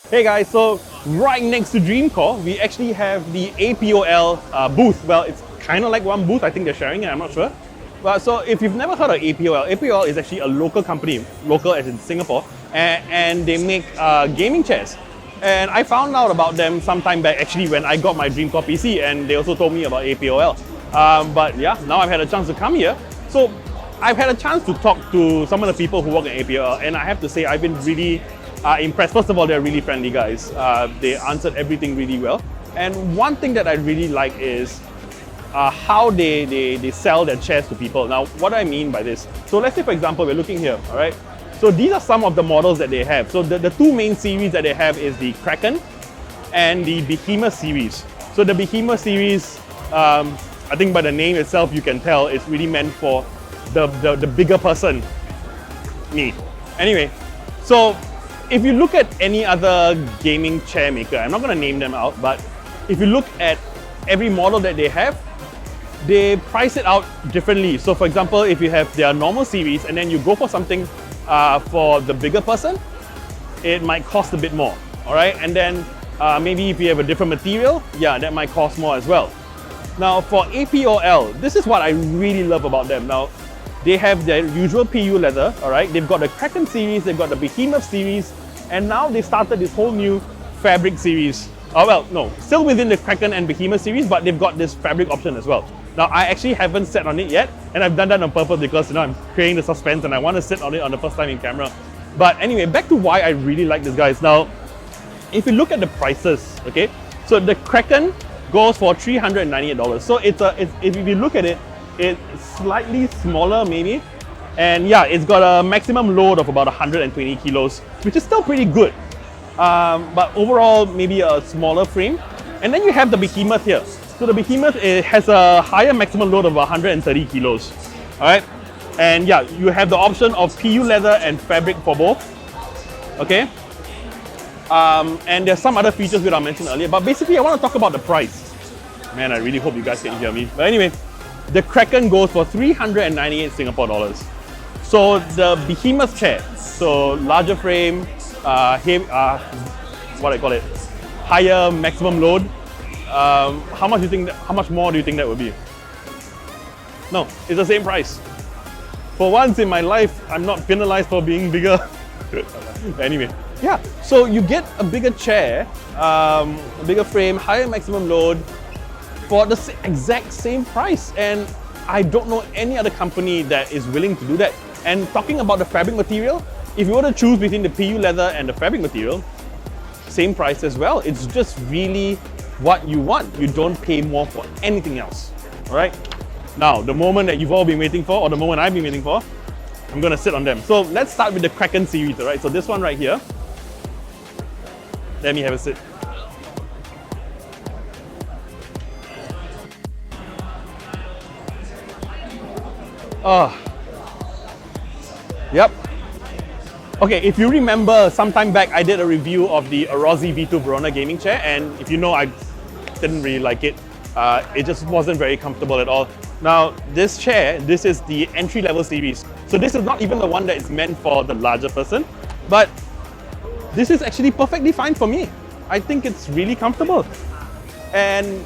Hey guys, so right next to Dreamcore, we actually have the APOL booth. Well, it's kind of like one booth. I think they're sharing it, I'm not sure. But so if you've never heard of APOL, APOL is actually a local company, local as in Singapore, and they make gaming chairs. And I found out about them some time back actually when I got my Dreamcore PC, and they also told me about APOL. But yeah, now I've had a chance to come here. So I've had a chance to talk to some of the people who work at APOL, and I have to say I've been really impressed. First of all, they're really friendly guys. They answered everything really well. And one thing that I really like is how they sell their chairs to people. Now, what do I mean by this? So let's say, for example, we're looking here, all right? So these are some of the models that they have. So the two main series that they have is the Kraken and the Behemoth series. So the Behemoth series, I think by the name itself, you can tell it's really meant for the bigger person, me. Anyway, so if you look at any other gaming chair maker, I'm not going to name them out, but if you look at every model that they have, they price it out differently. So for example, if you have their normal series and then you go for something for the bigger person, it might cost a bit more, all right? And then maybe if you have a different material, yeah, that might cost more as well. Now for APOL, this is what I really love about them. Now, they have their usual PU leather, all right? They've got the Kraken series, they've got the Behemoth series, and now they started this whole new fabric series. Oh well, no, still within the Kraken and Behemoth series, but they've got this fabric option as well. Now, I actually haven't sat on it yet, and I've done that on purpose because, you know, I'm creating the suspense and I want to sit on it on the first time in camera. But anyway, back to why I really like this, guys. Now, if you look at the prices, okay, so the Kraken goes for $398. So if you look at it, it's slightly smaller maybe, and yeah, it's got a maximum load of about 120 kilos, which is still pretty good. But overall, maybe a smaller frame. And then you have the Behemoth here. So the Behemoth, it has a higher maximum load of 130 kilos. All right, and yeah, you have the option of PU leather and fabric for both. Okay, and there's some other features that I mentioned earlier. But basically, I want to talk about the price. Man, I really hope you guys can hear me. But anyway, the Kraken goes for 398 Singapore dollars. So the Behemoth chair, so larger frame, what do I call it? Higher maximum load. How much do you think? How much more do you think that would be? No, it's the same price. For once in my life, I'm not penalized for being bigger. Anyway, yeah. So you get a bigger chair, a bigger frame, higher maximum load, for the exact same price, and I don't know any other company that is willing to do that. And talking about the fabric material, if you were to choose between the PU leather and the fabric material, same price as well. It's just really what you want. You don't pay more for anything else, all right? Now, the moment that you've all been waiting for, or the moment I've been waiting for, I'm gonna sit on them. So let's start with the Kraken series, all right? So this one right here, let me have a sit. Yep. Okay, if you remember, some time back I did a review of the Argsound V2 Verona gaming chair, and if you know, I didn't really like it. It just wasn't very comfortable at all. Now, this chair, this is the entry-level series. So this is not even the one that is meant for the larger person, but this is actually perfectly fine for me. I think it's really comfortable. And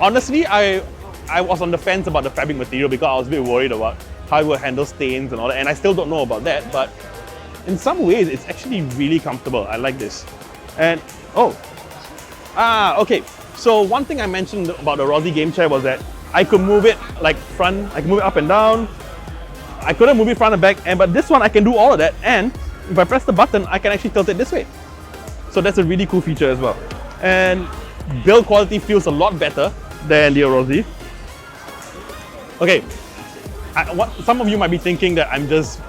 honestly, I was on the fence about the fabric material because I was a bit worried about how it will handle stains and all that, and I still don't know about that, but in some ways, it's actually really comfortable. I like this. And, okay. So one thing I mentioned about the Argsound game chair was that I could move it like front, I can move it up and down. I couldn't move it front and back, but this one I can do all of that, and if I press the button, I can actually tilt it this way. So that's a really cool feature as well. And build quality feels a lot better than the Argsound. Okay, some of you might be thinking that I'm just,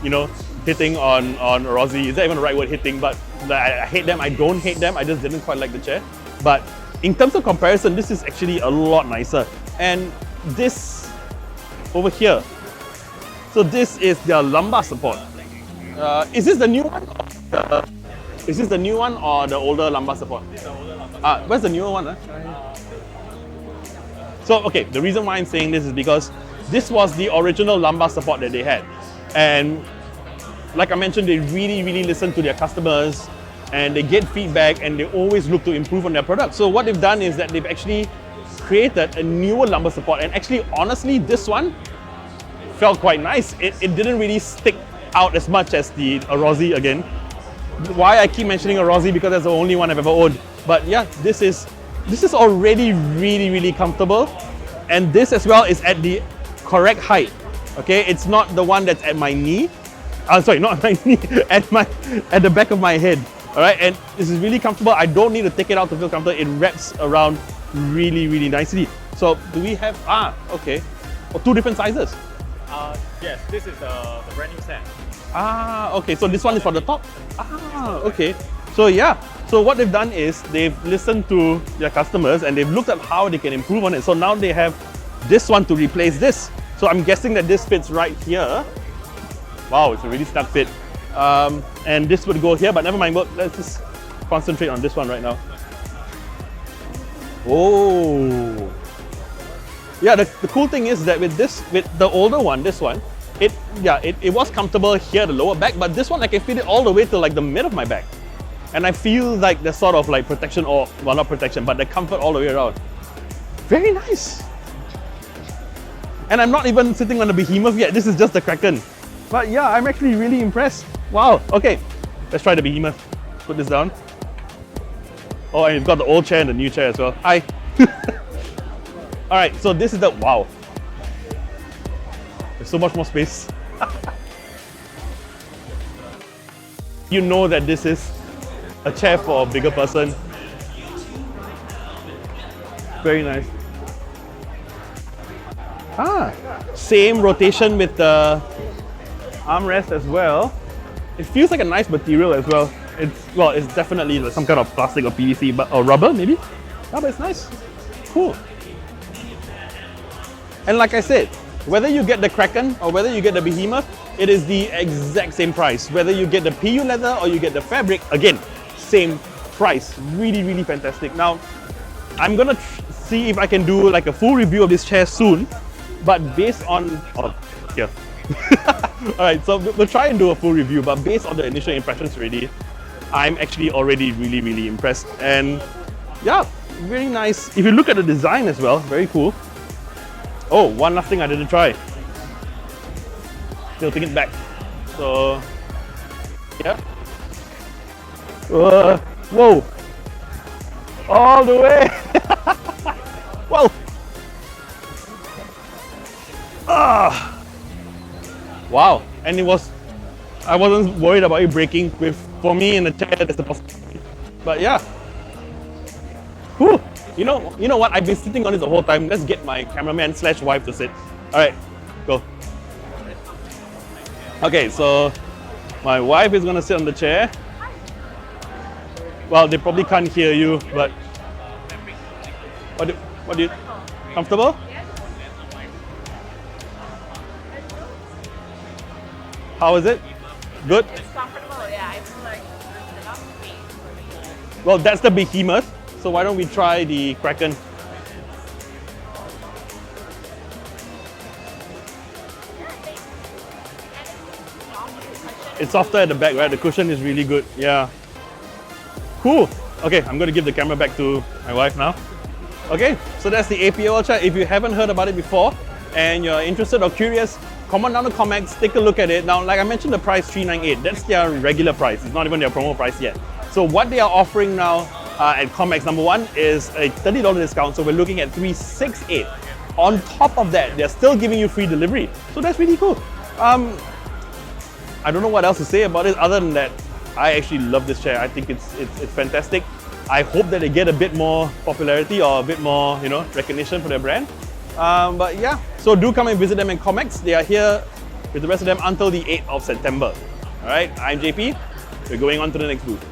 you know, hitting on Argsound. Is that even the right word, hitting? But I hate them. I don't hate them. I just didn't quite like the chair. But in terms of comparison, this is actually a lot nicer. And this over here, so this is their lumbar support. Is this the new one? Is this the new one or the older lumbar support? Where's the newer one? So, okay, the reason why I'm saying this is because this was the original lumbar support that they had. And like I mentioned, they really listen to their customers and they get feedback and they always look to improve on their product. So what they've done is that they've actually created a newer lumbar support, and actually, honestly, this one felt quite nice. It didn't really stick out as much as the Argsound again. Why I keep mentioning Argsound, because that's the only one I've ever owned. But yeah, this is already really comfortable, and this as well is at the correct height. Okay, it's not the one that's at my knee. Sorry, not at my knee, at the back of my head. All right, and this is really comfortable. I don't need to take it out to feel comfortable. It wraps around really nicely. So do we have okay, two different sizes? Yes, this is the brand new set. Okay, so this one is for the top? Okay. So yeah, so what they've done is they've listened to their customers and they've looked at how they can improve on it. So now they have this one to replace this. So I'm guessing that this fits right here. Wow, it's a really snug fit. And this would go here, but never mind, let's just concentrate on this one right now. Oh. Yeah, the cool thing is that with the older one, this one, it was comfortable here, the lower back, but this one I can fit it all the way to like the mid of my back. And I feel like there's sort of like protection, or, well, not protection, but the comfort all the way around. Very nice. And I'm not even sitting on the Behemoth yet, this is just the Kraken. But yeah, I'm actually really impressed. Wow, okay, let's try the Behemoth. Put this down. Oh, and you've got the old chair and the new chair as well. Hi. All right, so this is the, wow. There's so much more space. You know that this is a chair for a bigger person. Very nice. Same rotation with the armrest as well. It feels like a nice material as well. It's definitely like some kind of plastic or PVC, or rubber maybe. Yeah, but it's nice. Cool. And like I said, whether you get the Kraken or whether you get the Behemoth, it is the exact same price. Whether you get the PU leather or you get the fabric, again, same price. Really fantastic. Now, I'm gonna see if I can do like a full review of this chair soon, but based on, here. Alright, so we'll try and do a full review, but based on the initial impressions already, I'm actually already really impressed. And yeah, very nice. If you look at the design as well, very cool. Oh, one last thing I didn't try. Tilting it back. So, yeah. Whoa! All the way! Whoa! Wow! And I wasn't worried about it breaking. For me in the chair, that's the possibility. But yeah. Whew. You know what? I've been sitting on this the whole time. Let's get my cameraman / wife to sit. All right, go. Okay, so my wife is gonna sit on the chair. Well, they probably can't hear you, but what do you comfortable? How is it? Good? It's comfortable, yeah. I feel like there's enough space. Well, that's the Behemoth. So why don't we try the Kraken? It's softer at the back, right? The cushion is really good. Yeah. Cool. Okay, I'm going to give the camera back to my wife now. Okay, so that's the APOL chair. If you haven't heard about it before and you're interested or curious, come on down to COMEX, take a look at it. Now, like I mentioned, the price $398. That's their regular price. It's not even their promo price yet. So what they are offering now at COMEX, number one, is a $30 discount. So we're looking at $368. On top of that, they're still giving you free delivery. So that's really cool. I don't know what else to say about it other than that I actually love this chair. I think it's fantastic. I hope that they get a bit more popularity or a bit more, recognition for their brand. But yeah, so do come and visit them in COMEX. They are here with the rest of them until the 8th of September. All right, I'm JP. We're going on to the next booth.